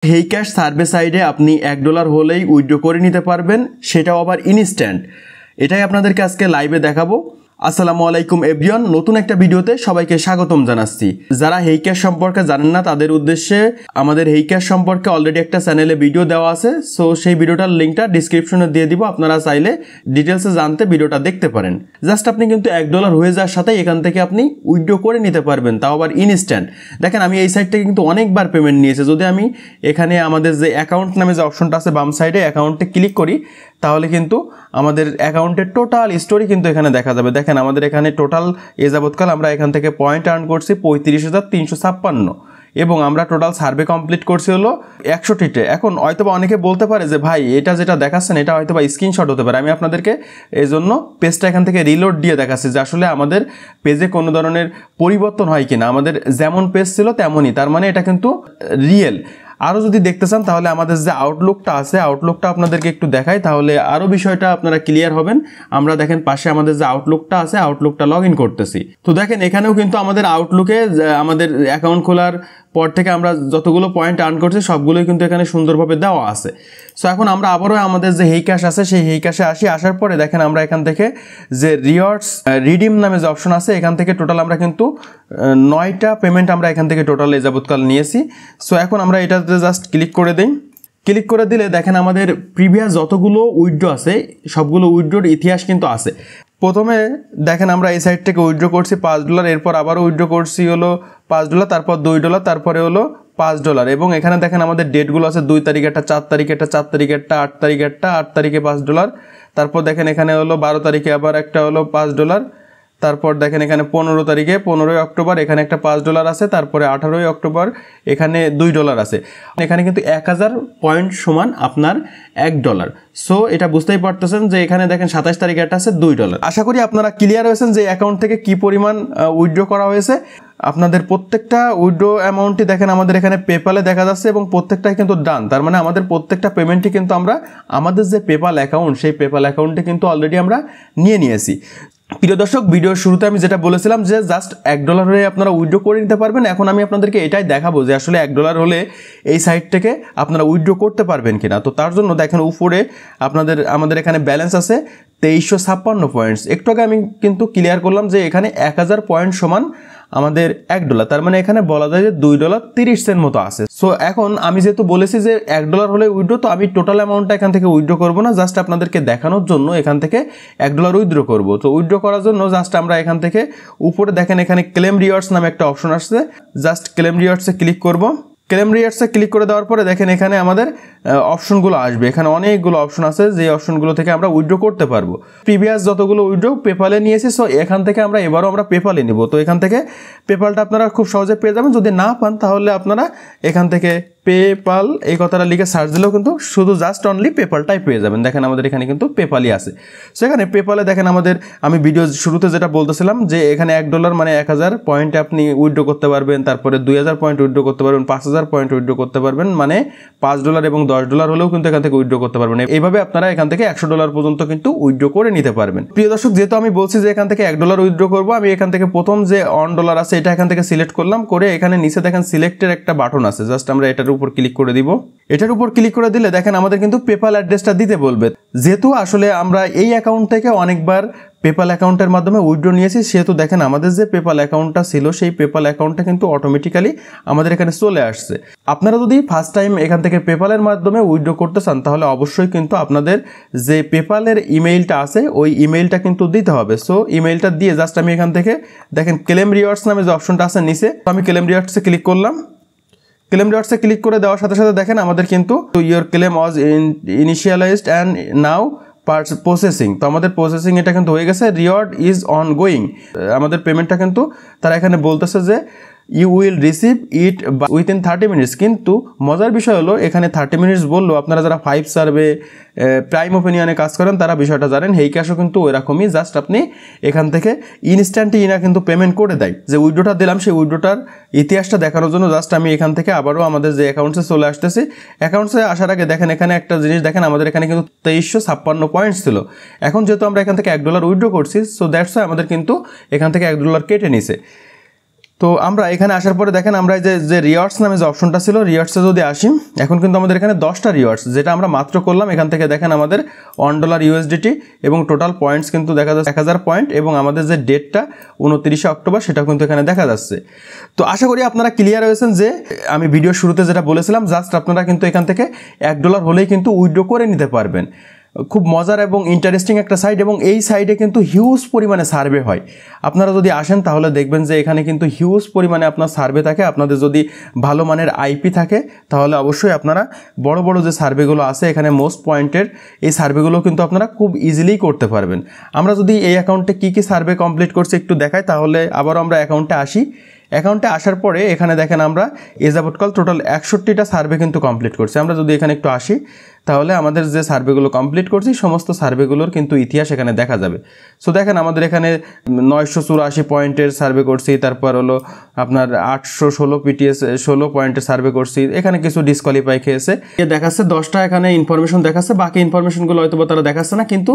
heycash survey সাইডে আপনি $1 হলেই উইথড্র করে নিতে পারবেন, সেটাও আবার ইনস্ট্যান্ট। এটাই আপনাদেরকে আজকে লাইভে দেখাবো। আসসালামু আলাইকুম এভরিওয়ান, নতুন একটা ভিডিওতে সবাইকে স্বাগতম জানাচ্ছি। যারা heycash সম্পর্কে জানেন না তাদের উদ্দেশ্যে আমাদের heycash সম্পর্কে অলরেডি একটা চ্যানেলে ভিডিও দেওয়া আছে, সো সেই ভিডিওটার লিঙ্কটা ডিসক্রিপশনে দিয়ে দিব, আপনারা চাইলে ডিটেলসে জানতে ভিডিওটা দেখতে পারেন। জাস্ট আপনি কিন্তু $1 হয়ে যাওয়ার সাথে এখান থেকে আপনি উইথড্র করে নিতে পারবেন, তাও আবার ইনস্ট্যান্ট। দেখেন আমি এই সাইড থেকে কিন্তু অনেকবার পেমেন্ট নিয়েছি। যদি আমি এখানে আমাদের যে অ্যাকাউন্ট নামে যে অপশনটা আছে বাম সাইডে, অ্যাকাউন্টে ক্লিক করি তাহলে কিন্তু আমাদের অ্যাকাউন্টের টোটাল স্টোরি কিন্তু এখানে দেখা যাবে। দেখেন আমাদের এখানে টোটাল এ যাবৎকাল আমরা এখান থেকে পয়েন্ট আর্ন করছি 35,356 এবং আমরা টোটাল সার্ভে কমপ্লিট করছি হলো 100টিতে। এখন হয়তোবা অনেকে বলতে পারে যে ভাই এটা যেটা দেখাচ্ছেন এটা হয়তোবা স্ক্রিনশট হতে পারে। আমি আপনাদেরকে এই জন্য পেজটা এখান থেকে রিলোড দিয়ে দেখাচ্ছি যে আসলে আমাদের পেজে কোনো ধরনের পরিবর্তন হয় কিনা। আমাদের যেমন পেজ ছিল তেমনই, তার মানে এটা কিন্তু রিয়েল। আরও যদি দেখতে চান তাহলে আমাদের যে আউটলুকটা আছে, আউটলুকটা আপনাদেরকে একটু দেখাই তাহলে আরও বিষয়টা আপনারা ক্লিয়ার হবেন। আমরা দেখেন পাশে আমাদের যে আউটলুকটা আছে, আউটলুকটা লগ ইন করতেছি। তো দেখেন এখানেও কিন্তু আমাদের আউটলুকে আমাদের অ্যাকাউন্ট খোলার পর থেকে আমরা যতগুলো পয়েন্ট আর্ন করছি সবগুলোই কিন্তু এখানে সুন্দরভাবে দেওয়া আছে। সো এখন আমরা আবারও আমাদের যে heycash আছে সেই heycash-এ আসার পরে দেখেন আমরা এখান থেকে যে রিওয়ার্ডস রিডিম নামে যে অপশন আছে এখান থেকে টোটাল আমরা কিন্তু 9টা পেমেন্ট আমরা এখান থেকে টোটাল এই যাবৎকাল নিয়েছি। সো এখন আমরা এটাতে জাস্ট ক্লিক করে দিই। ক্লিক করে দিলে দেখেন আমাদের প্রিভিয়াস যতগুলো উইথড্র আছে সবগুলো উইথড্রোর ইতিহাস কিন্তু আছে। প্রথমে দেখেন আমরা এই সাইড থেকে উইথড্র করছি $5, এরপর আবারও উইথড্র করছি হলো $5, তারপর $2, তারপরে হলো $5 এবং এখানে দেখেন আমাদের ডেটগুলো আছে 2 তারিখেরটা, 4 তারিখেরটা, 4 তারিখেরটা, 8 তারিখেরটা, 8 তারিখে $5, তারপর দেখেন এখানে হলো 12 তারিখে আবার একটা হলো $5, তারপর দেখেন এখানে 15 তারিখে 15ই অক্টোবর এখানে একটা $5 আছে, তারপরে 18ই অক্টোবর এখানে $2 আছে। এখানে কিন্তু 1000 পয়েন্ট সমান আপনার $1। সো এটা বুঝতেই পারতেছেন যে এখানে দেখেন 27 তারিখে একটা আছে $2। আশা করি আপনারা ক্লিয়ার হয়েছেন যে অ্যাকাউন্ট থেকে কি পরিমাণ উইথড্র করা হয়েছে। আপনাদের প্রত্যেকটা উইথড্র অ্যামাউন্টই দেখেন আমাদের এখানে পেপালে দেখা যাচ্ছে এবং প্রত্যেকটাই কিন্তু ডান। তার মানে আমাদের প্রত্যেকটা পেমেন্টই কিন্তু আমরা আমাদের যে পেপাল অ্যাকাউন্ট সেই পেপাল অ্যাকাউন্টে কিন্তু অলরেডি আমরা নিয়েছি। প্রিয় দর্শক, ভিডিওর শুরুতে আমি যেটা বলেছিলাম যে জাস্ট $1 হলে আপনারা উইথড্র করে নিতে পারবেন। এখন আমি আপনাদেরকে এটাই দেখাবো যে আসলে $1 হলে এই সাইট থেকে আপনারা উইথড্র করতে পারবেন কিনা। তো তার জন্য দেখেন উপরে আমাদের এখানে ব্যালেন্স আছে 2356 পয়েন্টস। একটু আগে আমি কিন্তু ক্লিয়ার করলাম যে এখানে 1000 পয়েন্ট সমান আমাদের $1। তার মানে এখানে বলা যায় যে $2.30 মতো আছে। সো এখন আমি যেহেতু বলেছি যে $1 হলে উইথড্র, তো আমি টোটাল অ্যামাউন্টটা এখান থেকে উইথড্র করবো না, জাস্ট আপনাদেরকে দেখানোর জন্য এখান থেকে $1 উইথড্র করবো। তো উইথড্র করার জন্য জাস্ট আমরা এখান থেকে উপরে দেখেন এখানে ক্লেম রিওয়ার্ডস নামে একটা অপশন আসছে, জাস্ট ক্লেম রিওয়ার্ডসে ক্লিক করবো। ক্লেম রিওয়ার্ডসে ক্লিক করে দেওয়ার পরে দেখেন এখানে আমাদের অপশনগুলো আসবে। এখানে অনেকগুলো অপশন আছে যে অপশনগুলো থেকে আমরা উইথড্র করতে পারবো। প্রিভিয়াস যতগুলো উইথড্র পেপালে নিয়েছি, সো এখান থেকে এবারও আমরা পেপালে নিব। তো এখান থেকে পেপালটা আপনারা খুব সহজে পেয়ে যাবেন। যদি না পান তাহলে আপনারা এখান থেকে পেপাল এই কথাটা লিখে সার্চ দিলেও কিন্তু শুধু জাস্ট অনলি পেপালটাই পেয়ে যাবেন। দেখেন আমাদের এখানে কিন্তু পেপালই আছে। সো এখানে পেপালে দেখেন আমি ভিডিও শুরুতে যেটা বলতেছিলাম যে এখানে $1 মানে 1000 পয়েন্টে আপনি উইথড্র করতে পারবেন, তারপরে 2000 পয়েন্ট উইথড্র করতে পারবেন, 5000 পয়েন্ট উইথড্র করতে পারবেন, মানে $5 এবং $10 হলেও কিন্তু এখান থেকে উইথড্র করতে পারবেন। এইভাবে আপনারা এখান থেকে $100 পর্যন্ত কিন্তু উইথড্র করে নিতে পারবেন। প্রিয় দর্শক, যেহেতু আমি বলছি যে এখান থেকে $1 উইথড্র করবো, আমি এখান থেকে প্রথম যে $1 আছে এটা এখান থেকে সিলেক্ট করলাম, করে এখানে নিচে দেখেন সিলেক্টের একটা বাটন আছে, জাস্ট আমরা এটার উপর ক্লিক করে দিব। এটার উপর ক্লিক করে দিলে দেখেন আমাদের কিন্তু পেপাল অ্যাড্রেসটা দিতে বলবে। যেহেতু আসলে আমরা এই অ্যাকাউন্ট থেকে অনেকবার পেপাল অ্যাকাউন্টের মাধ্যমে উইথড্র নিয়েছি, সেহেতু দেখেন আমাদের যে পেপাল অ্যাকাউন্টটা ছিল সেই পেপাল অ্যাকাউন্টটা কিন্তু অটোমেটিক্যালি আমাদের এখানে চলে আসছে। আপনারা যদি ফার্স্ট টাইম এখান থেকে পেপালের মাধ্যমে উইথড্র করতে চান তাহলে অবশ্যই কিন্তু আপনাদের যে পেপালের ইমেইলটা আছে ওই ইমেইলটা কিন্তু দিতে হবে। সো ইমেইলটা দিয়ে জাস্ট আমি এখান থেকে দেখেন ক্লেম রিওয়ার্ডস নামে যে অপশনটা আছে নিচে, আমি ক্লেম রিওয়ার্ডসে ক্লিক করলাম। ক্লেম রিওয়ার্ডসে ক্লিক করে দেওয়ার সাথে সাথে দেখেন আমাদের কিন্তু your claim was initialised and now processing. তো আমাদের প্রসেসিং এটা কিন্তু হয়ে গেছে, রিওয়ার্ড ইজ অন গোয়িং। আমাদের পেমেন্টটা কিন্তু তারা এখানে বলতেছে যে you will receive it within 30 minutes. কিন্তু মজার বিষয় হলো এখানে 30 মিনিটস বললো, আপনারা যারা 5 সার্ভে প্রাইম ওপিনিয়নে কাজ করেন তারা বিষয়টা জানেন। heycash-ও কিন্তু ওইরকমই, জাস্ট আপনি এখান থেকে ইনস্ট্যান্টই কিন্তু পেমেন্ট করে দেয়। যে উইথড্রটা দিলাম সেই উইথড্রটার ইতিহাসটা দেখানোর জন্য জাস্ট আমি এখান থেকে আবারও আমাদের যে অ্যাকাউন্টসে চলে আসতেছি। অ্যাকাউন্টসে আসার আগে দেখেন এখানে একটা জিনিস দেখেন, আমাদের এখানে কিন্তু 2356 পয়েন্টস ছিল। এখন যেহেতু আমরা এখান থেকে $1 উইথড্র করছি, সো দ্যাটস ওয়াই আমাদের কিন্তু এখান থেকে $1 কেটে নিছে। তো আমরা এখানে আসার পরে দেখেন আমরা যে রিওয়ার্ডস নামে যে অপশনটা ছিল, রিওয়ার্ডসে যদি আসি, এখন কিন্তু আমাদের এখানে 10টা রিওয়ার্ডস যেটা আমরা মাত্র করলাম। এখান থেকে দেখেন আমাদের $1 USDT এবং টোটাল পয়েন্টস কিন্তু দেখা যাচ্ছে 1000 পয়েন্ট, এবং আমাদের যে ডেটটা 29 অক্টোবর সেটাও কিন্তু এখানে দেখা যাচ্ছে। তো আশা করি আপনারা ক্লিয়ার হয়েছেন যে আমি ভিডিও শুরুতে যেটা বলেছিলাম, জাস্ট আপনারা কিন্তু এখান থেকে $1 হলেই কিন্তু উইথড্র করে নিতে পারবেন। খুব মজার এবং ইন্টারেস্টিং একটা সাইট, এবং এই সাইটে কিন্তু হিউজ পরিমাণে সার্ভে হয়। আপনারা যদি আসেন তাহলে দেখবেন যে এখানে কিন্তু হিউজ পরিমাণে আপনার সার্ভে থাকে। আপনাদের যদি ভালো মানের আইপি থাকে তাহলে অবশ্যই আপনারা বড় বড় যে সার্ভেগুলো আছে এখানে মোস্ট পয়েন্টের এই সার্ভেগুলো কিন্তু আপনারা খুব ইজিলি করতে পারবেন। আমরা যদি এই অ্যাকাউন্টে কী কী সার্ভে কমপ্লিট করছি একটু দেখাই, তাহলে আবারও আমরা অ্যাকাউন্টে আসি। অ্যাকাউন্টে আসার পরে এখানে দেখেন আমরা যাবৎকাল টোটাল 61টা সার্ভে কিন্তু কমপ্লিট করছি। আমরা যদি এখানে একটু আসি তাহলে আমাদের যে সার্ভেগুলো কমপ্লিট করছি সমস্ত সার্ভেগুলোর কিন্তু ইতিহাস এখানে দেখা যাবে। সো দেখেন আমাদের এখানে 984 পয়েন্টের সার্ভে করছি, তারপর হলো আপনার 816 PTS 16 পয়েন্টের সার্ভে করছি। এখানে কিছু ডিসকোয়ালিফাই খেয়েছে দেখাচ্ছে, 10টা এখানে ইনফরমেশন দেখাচ্ছে, বাকি ইনফরমেশনগুলো হয়তো তারা দেখাচ্ছে না। কিন্তু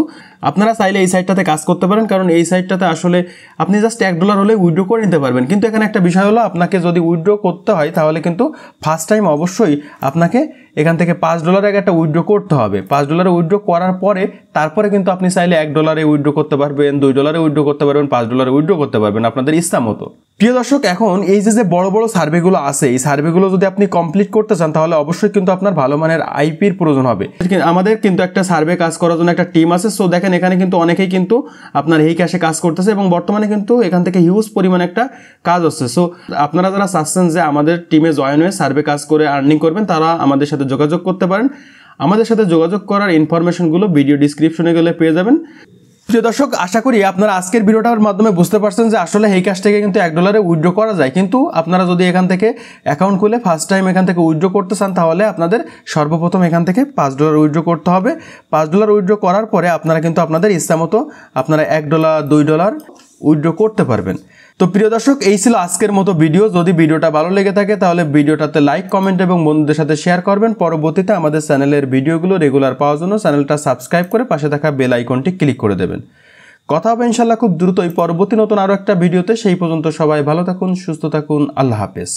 আপনারা চাইলে এই সাইটটাতে কাজ করতে পারেন, কারণ এই সাইটটাতে আসলে আপনি জাস্ট $1 হলে উইথড্র করে নিতে পারবেন। কিন্তু এখানে একটা বিষয় হলো, আপনাকে যদি উইথড্র করতে হয় তাহলে কিন্তু ফার্স্ট টাইম অবশ্যই আপনাকে এখান থেকে $5 একটা উইথড্র করতে হবে। $5 উইথড্র করার পরে তারপরে কিন্তু আপনি চাইলে $1 উইথড্র করতে পারবেন, $2 উইথড্র করতে পারবেন, $5 উইথড্র করতে পারবেন আপনাদের ইচ্ছা মতো। প্রিয় দর্শক, এখন এই যে বড় বড় সার্ভেগুলো আছে, এই সার্ভেগুলো যদি আপনি কমপ্লিট করতে চান তাহলে অবশ্যই কিন্তু আপনার ভালো মানের আইপির প্রয়োজন হবে। আমাদের কিন্তু একটা সার্ভে কাজ করার জন্য একটা টিম আছে। সো দেখেন এখানে কিন্তু অনেকেই কিন্তু আপনার এই ক্যাশে কাজ করতেছে, এবং বর্তমানে কিন্তু এখান থেকে হিউজ পরিমাণে একটা কাজ হচ্ছে। সো আপনারা যারা চাচ্ছেন যে আমাদের টিমে জয়েন হয়ে সার্ভে কাজ করে আর্নিং করবেন, তারা আমাদের সাথে যোগাযোগ করতে পারেন। আমাদের সাথে যোগাযোগ করার ইনফরমেশনগুলো ভিডিও ডিসক্রিপশনে গেলে পেয়ে যাবেন। প্রিয় দর্শক, আশা করি আপনারা আজকের ভিডিওটার মাধ্যমে বুঝতে পারছেন যে আসলে এই ক্যাশ থেকে কিন্তু $1 উইথড্র করা যায়। কিন্তু আপনারা যদি এখান থেকে অ্যাকাউন্ট খুলে ফার্স্ট টাইম এখান থেকে উইথড্র করতে চান তাহলে আপনাদের সর্বপ্রথম এখান থেকে $5 উইথড্র করতে হবে। $5 উইথড্র করার পরে আপনারা কিন্তু আপনাদের ইচ্ছা মতো আপনারা $1, $2 উইথড্র করতে পারবেন। তো প্রিয় দর্শক, এই ছিল আজকের মতো ভিডিও। যদি ভিডিওটা ভালো লেগে থাকে তাহলে ভিডিওটাতে লাইক, কমেন্ট এবং বন্ধুদের সাথে শেয়ার করবেন। পরবর্তীতে আমাদের চ্যানেলের ভিডিওগুলো রেগুলার পাওয়ার জন্য চ্যানেলটা সাবস্ক্রাইব করে পাশে থাকা বেল আইকনটি ক্লিক করে দেবেন। কথা হবে ইনশাল্লাহ খুব দ্রুতই পরবর্তী নতুন আরও একটা ভিডিওতে। সেই পর্যন্ত সবাই ভালো থাকুন, সুস্থ থাকুন। আল্লাহ হাফেজ।